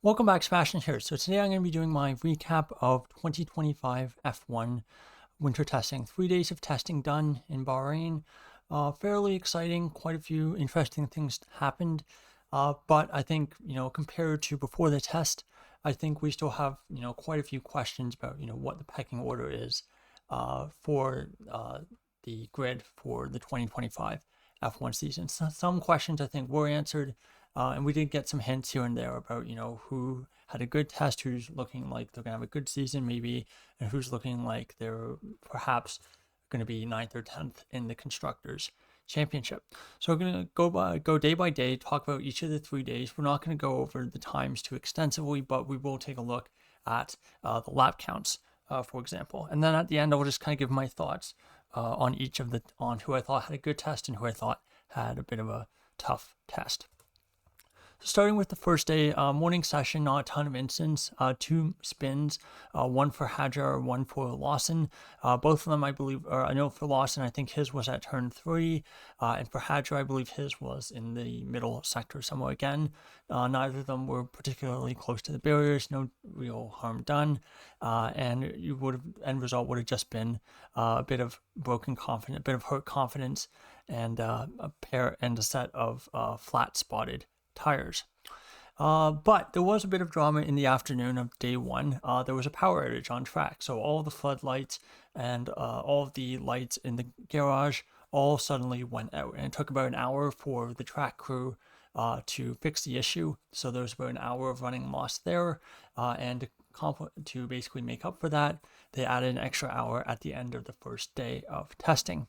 Welcome back, Sebastian here. So today I'm going to be doing my recap of 2025 F1 winter testing. 3 days of testing done in Bahrain. Fairly exciting. Quite a few interesting things happened. But I think, compared to before the test, I think we still have, quite a few questions about, what the pecking order is for the grid for the 2025 F1 season. So some questions I think were answered. And we did get some hints here and there about, who had a good test, who's looking like they're going to have a good season, maybe, and who's looking like they're perhaps going to be 9th or 10th in the Constructors' Championship. So we're going to go day by day, talk about each of the 3 days. We're not going to go over the times too extensively, but we will take a look at the lap counts, for example. And then at the end, I'll just kind of give my thoughts on each of on who I thought had a good test and who I thought had a bit of a tough test. Starting with the first day, morning session, not a ton of incidents, 2 spins, one for Hadjar, one for Lawson. Both of them, I believe, or I know for Lawson, I think his was at turn 3, and for Hadjar, I believe his was in the middle sector somewhere again. Neither of them were particularly close to the barriers, no real harm done, and end result would have just been a bit of broken confidence, a bit of hurt confidence, and a set of flat spotted tires. But there was a bit of drama in the afternoon of day 1. There was a power outage on track, so all the floodlights and all of the lights in the garage all suddenly went out, and it took about an hour for the track crew to fix the issue. So there was about an hour of running lost there, and to basically make up for that, they added an extra hour at the end of the first day of testing.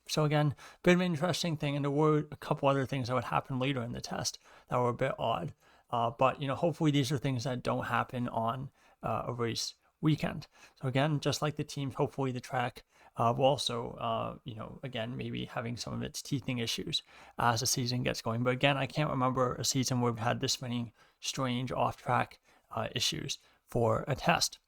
So again, a bit of an interesting thing, and there were a couple other things that would happen later in the test that were a bit odd. But hopefully these are things that don't happen on a race weekend. So again, just like the teams, hopefully the track will also, again, maybe having some of its teething issues as the season gets going. But again, I can't remember a season where we've had this many strange off-track issues for a test.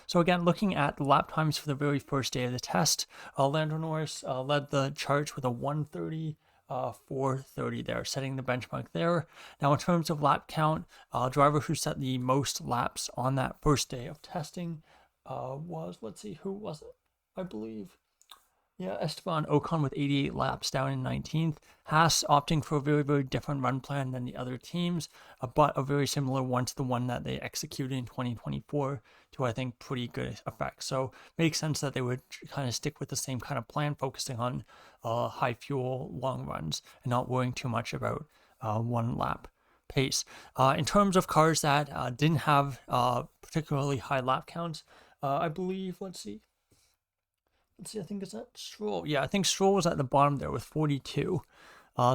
So again, looking at the lap times for the very first day of the test, Lando Norris led the charge with a 1:30, 4:30 there, setting the benchmark there. Now, in terms of lap count, driver who set the most laps on that first day of testing was, let's see, who was it? I believe, Esteban Ocon with 88 laps down in 19th. Haas opting for a very, very different run plan than the other teams, but a very similar one to the one that they executed in 2024 to, I think, pretty good effect. So makes sense that they would kind of stick with the same kind of plan, focusing on high fuel long runs and not worrying too much about one lap pace. In terms of cars that didn't have particularly high lap counts, I believe, let's see, I think it's at Stroll. Yeah, I think Stroll was at the bottom there with 42.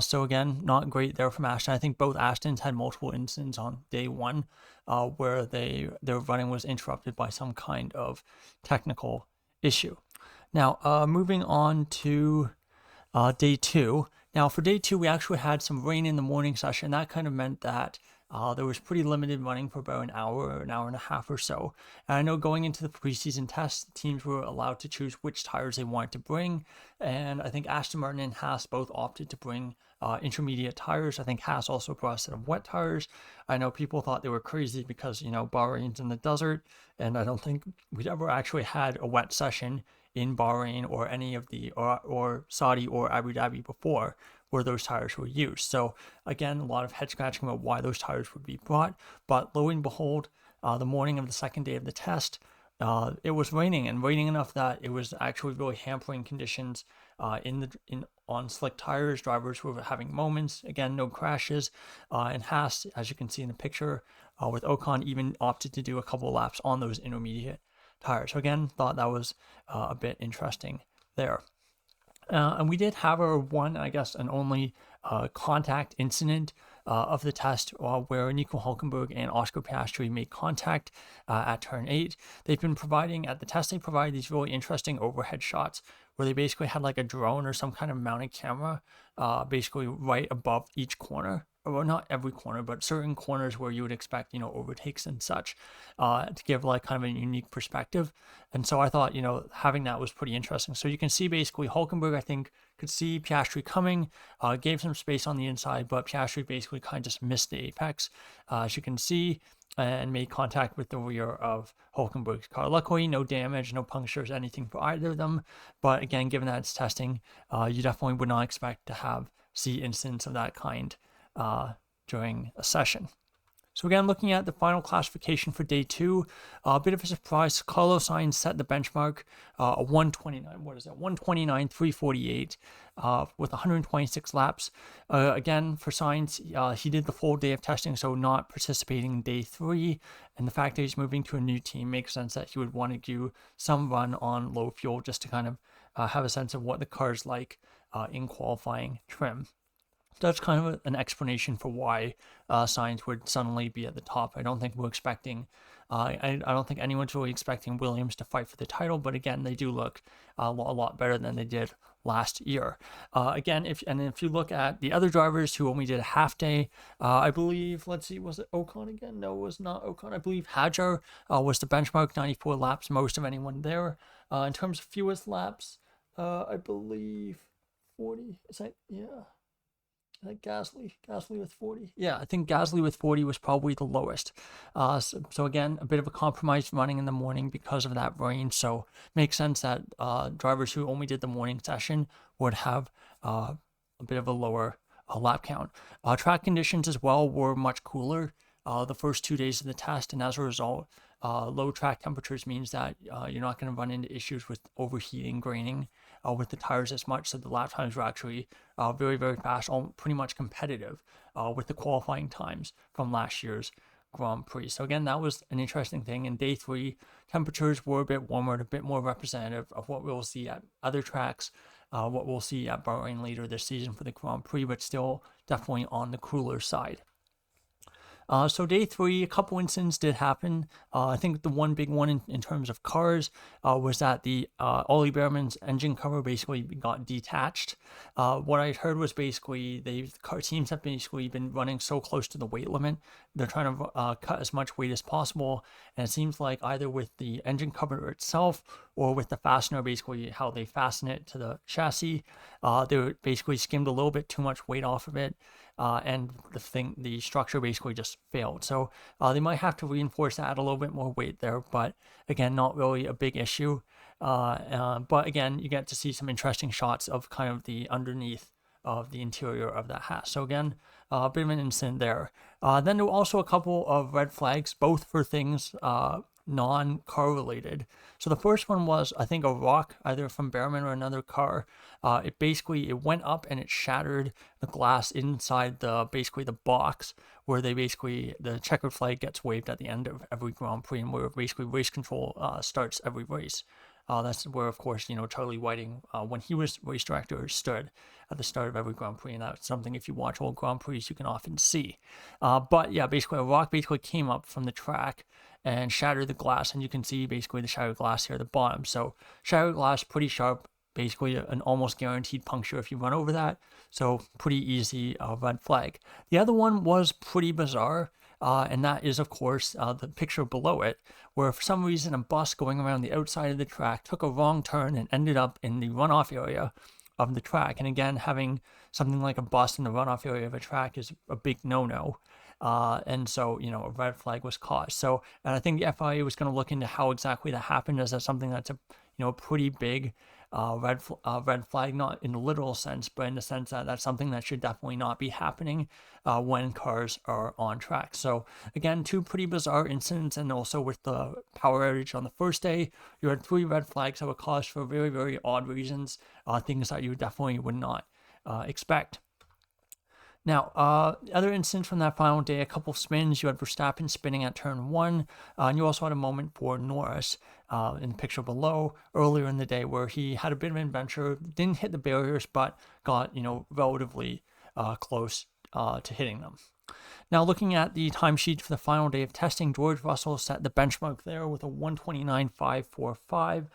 So again, not great there from Ashton. I think both Astons had multiple incidents on day 1 where their running was interrupted by some kind of technical issue. Now, moving on to day 2. Now, for day 2, we actually had some rain in the morning session. That kind of meant that there was pretty limited running for about an hour and a half or so. And I know going into the preseason tests, teams were allowed to choose which tires they wanted to bring. And I think Aston Martin and Haas both opted to bring intermediate tires. I think Haas also brought a set of wet tires. I know people thought they were crazy because, Bahrain's in the desert. And I don't think we'd ever actually had a wet session in Bahrain or any of the, or Saudi or Abu Dhabi before, where those tires were used. So again, a lot of head scratching about why those tires would be brought, but lo and behold, the morning of the second day of the test, it was raining, and raining enough that it was actually really hampering conditions on slick tires. Drivers were having moments. Again, no crashes, and Haas, as you can see in the picture, with Ocon, even opted to do a couple of laps on those intermediate tires. So again, thought that was a bit interesting there. And we did have our one, I guess, and only contact incident of the test where Nico Hulkenberg and Oscar Piastri made contact at turn 8. They've been providing, at the test, they provided these really interesting overhead shots where they basically had like a drone or some kind of mounted camera basically right above each corner well, not every corner, but certain corners where you would expect, overtakes and such, to give like kind of a unique perspective. And so I thought, having that was pretty interesting. So you can see basically Hulkenberg, I think, could see Piastri coming, gave some space on the inside, but Piastri basically kind of just missed the apex, as you can see, and made contact with the rear of Hulkenberg's car. Luckily, no damage, no punctures, anything for either of them. But again, given that it's testing, you definitely would not expect to see incidents of that kind during a session. So again, looking at the final classification for day 2, a bit of a surprise. Carlos Sainz set the benchmark, a 129. What is that? 129.348 with 126 laps. Again, for Sainz, he did the full day of testing, so not participating in day 3. And the fact that he's moving to a new team makes sense that he would want to do some run on low fuel just to kind of have a sense of what the car's like in qualifying trim. That's kind of an explanation for why Sainz would suddenly be at the top. I don't think we're expecting, I don't think anyone's really expecting Williams to fight for the title, but again, they do look a lot better than they did last year. Again, if you look at the other drivers who only did a half day, I believe, let's see, was it Ocon again? No, it was not Ocon. I believe Hadjar was the benchmark, 94 laps, most of anyone there. In terms of fewest laps, I believe 40. Is that, yeah. I think Gasly with 40. Yeah, I think Gasly with 40 was probably the lowest. So again, a bit of a compromise running in the morning because of that rain. So makes sense that drivers who only did the morning session would have a bit of a lower lap count. Track conditions as well were much cooler the first 2 days of the test, and as a result, low track temperatures means that you're not going to run into issues with overheating, graining with the tires as much. So the lap times were actually very, very fast, pretty much competitive with the qualifying times from last year's Grand Prix. So again, that was an interesting thing. In day 3, temperatures were a bit warmer, a bit more representative of what we'll see at other tracks, what we'll see at Bahrain later this season for the Grand Prix, but still definitely on the cooler side. So day 3, a couple incidents did happen. I think the one big one in terms of cars was that the Ollie Behrman's engine cover basically got detached. What I heard was basically car teams have basically been running so close to the weight limit. They're trying to cut as much weight as possible, and it seems like either with the engine cover itself or with the fastener, basically how they fasten it to the chassis, they basically skimmed a little bit too much weight off of it. And the structure basically just failed. So they might have to reinforce that, add a little bit more weight there, but again, not really a big issue. But again, you get to see some interesting shots of kind of the underneath of the interior of that hat. So again, a bit of an incident there. Then there were also a couple of red flags, both for things non-car related. So the first one was, I think, a rock, either from Behrman or another car. It went up and it shattered the glass inside the box where the checkered flag gets waved at the end of every Grand Prix, and where basically race control starts every race. That's where, of course, Charlie Whiting, when he was race director, stood at the start of every Grand Prix, and that's something, if you watch old Grand Prix, you can often see. But yeah, basically a rock came up from the track and shattered the glass, and you can see basically the shattered glass here at the bottom. So shattered glass, pretty sharp, basically an almost guaranteed puncture if you run over that. So pretty easy red flag. The other one was pretty bizarre. And that is, of course, the picture below it, where for some reason a bus going around the outside of the track took a wrong turn and ended up in the runoff area of the track. And again, having something like a bus in the runoff area of a track is a big no-no. And so, a red flag was caught. So, and I think the FIA was going to look into how exactly that happened. Is that something that's a pretty big red flag, not in the literal sense, but in the sense that that's something that should definitely not be happening when cars are on track. So again, 2 pretty bizarre incidents, and also with the power outage on the first day, you had 3 red flags that were caused for very, very odd reasons, things that you definitely would not expect. Now, other incidents from that final day, a couple spins. You had Verstappen spinning at turn 1, and you also had a moment for Norris in the picture below earlier in the day where he had a bit of an adventure, didn't hit the barriers, but got, relatively close to hitting them. Now, looking at the timesheet for the final day of testing, George Russell set the benchmark there with a 129.545.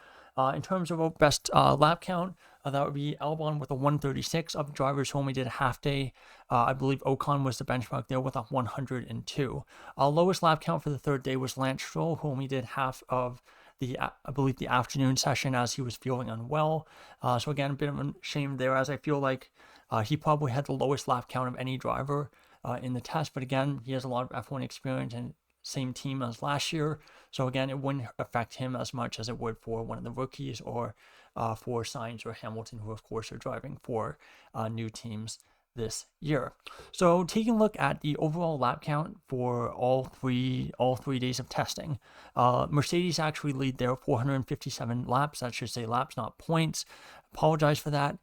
In terms of best lap count, That would be Albon with a 136. Of drivers who only did a half day, I believe Ocon was the benchmark there with a 102. Lowest lap count for the third day was Lance Stroll, who only did half of I believe the afternoon session as he was feeling unwell. So again, a bit of a shame there, as I feel like he probably had the lowest lap count of any driver in the test. But again, he has a lot of F1 experience and same team as last year. So again, it wouldn't affect him as much as it would for one of the rookies or for Sainz or Hamilton, who of course are driving for new teams this year. So taking a look at the overall lap count for all three days of testing, Mercedes actually lead there 457 laps. That should say laps, not points. Apologize for that.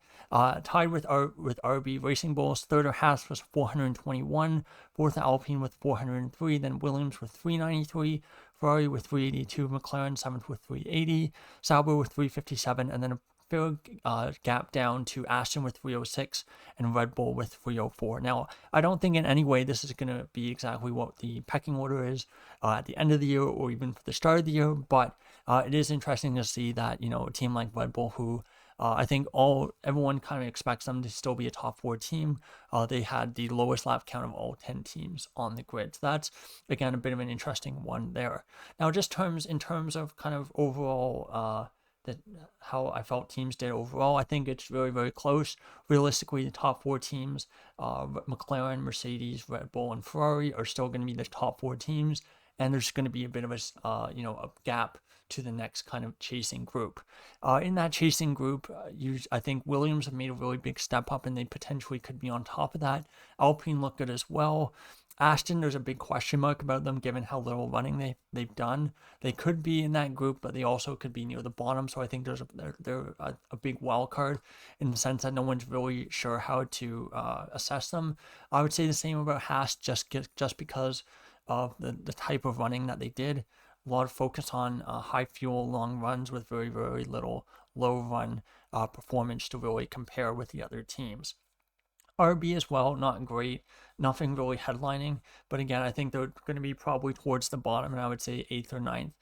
Tied with RB Racing Bulls. Third or Haas was 421. Fourth Alpine with 403. Then Williams with 393. Ferrari with 382. McLaren seventh with 380. Sauber with 357. And then a fair gap down to Aston with 306 and Red Bull with 304. Now, I don't think in any way this is going to be exactly what the pecking order is at the end of the year or even for the start of the year, but it is interesting to see that, a team like Red Bull, who I think everyone kind of expects them to still be a top 4 team. They had the lowest lap count of all 10 teams on the grid. So that's, again, a bit of an interesting one there. Now, just in terms of kind of overall how I felt teams did overall, I think it's very, very close. Realistically, the top 4 teams, McLaren, Mercedes, Red Bull, and Ferrari, are still going to be the top 4 teams. And there's going to be a bit of a gap to the next kind of chasing group. In that chasing group, I think Williams have made a really big step up, and they potentially could be on top of that. Alpine look good as well. Aston, there's a big question mark about them given how little running they've done. They could be in that group, but they also could be near the bottom. So I think they're a big wild card in the sense that no one's really sure how to assess them. I would say the same about Haas, just because of the type of running that they did. A lot of focus on high fuel, long runs with very, very little low run performance to really compare with the other teams. RB as well, not great, nothing really headlining, but again, I think they're going to be probably towards the bottom, and I would say 8th or 9th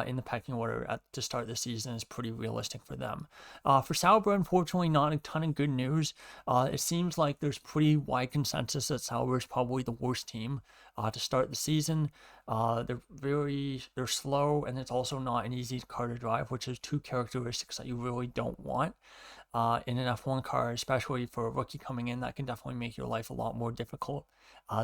in the pecking order to start the season is pretty realistic for them. For Sauber, unfortunately, not a ton of good news. It seems like there's pretty wide consensus that Sauber is probably the worst team to start the season. They're slow, and it's also not an easy car to drive, which is 2 characteristics that you really don't want in an F1 car, especially for a rookie coming in. That can definitely make your life a lot more difficult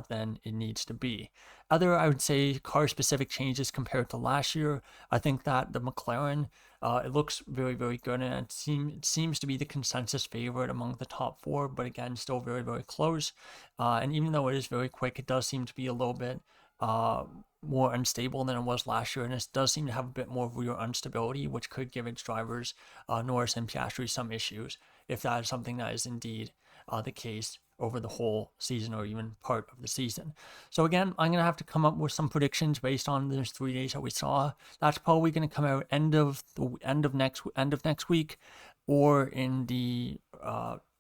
than it needs to be. Other, I would say, car-specific changes compared to last year. I think that the McLaren, it looks very, very good, and it seems to be the consensus favorite among the top 4, but again, still very, very close. And even though it is very quick, it does seem to be a little bit more unstable than it was last year, and it does seem to have a bit more rear instability, which could give its drivers, Norris and Piastri, some issues if that is something that is indeed the case over the whole season or even part of the season. So again, I'm going to have to come up with some predictions based on those 3 days that we saw. That's probably going to come out end of next week, or in the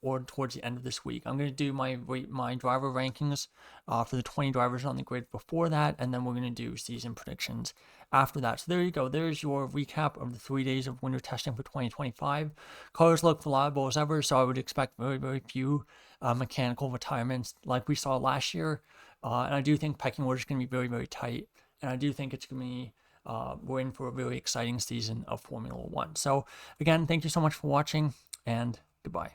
or towards the end of this week. I'm going to do my driver rankings for the 20 drivers on the grid before that, and then we're going to do season predictions after that. So there you go. There's your recap of the 3 days of winter testing for 2025. Cars look reliable as ever, so I would expect very, very few mechanical retirements like we saw last year. And I do think pecking order is going to be very, very tight, and I do think it's going to be we're in for a really exciting season of Formula One. So again, thank you so much for watching, and goodbye.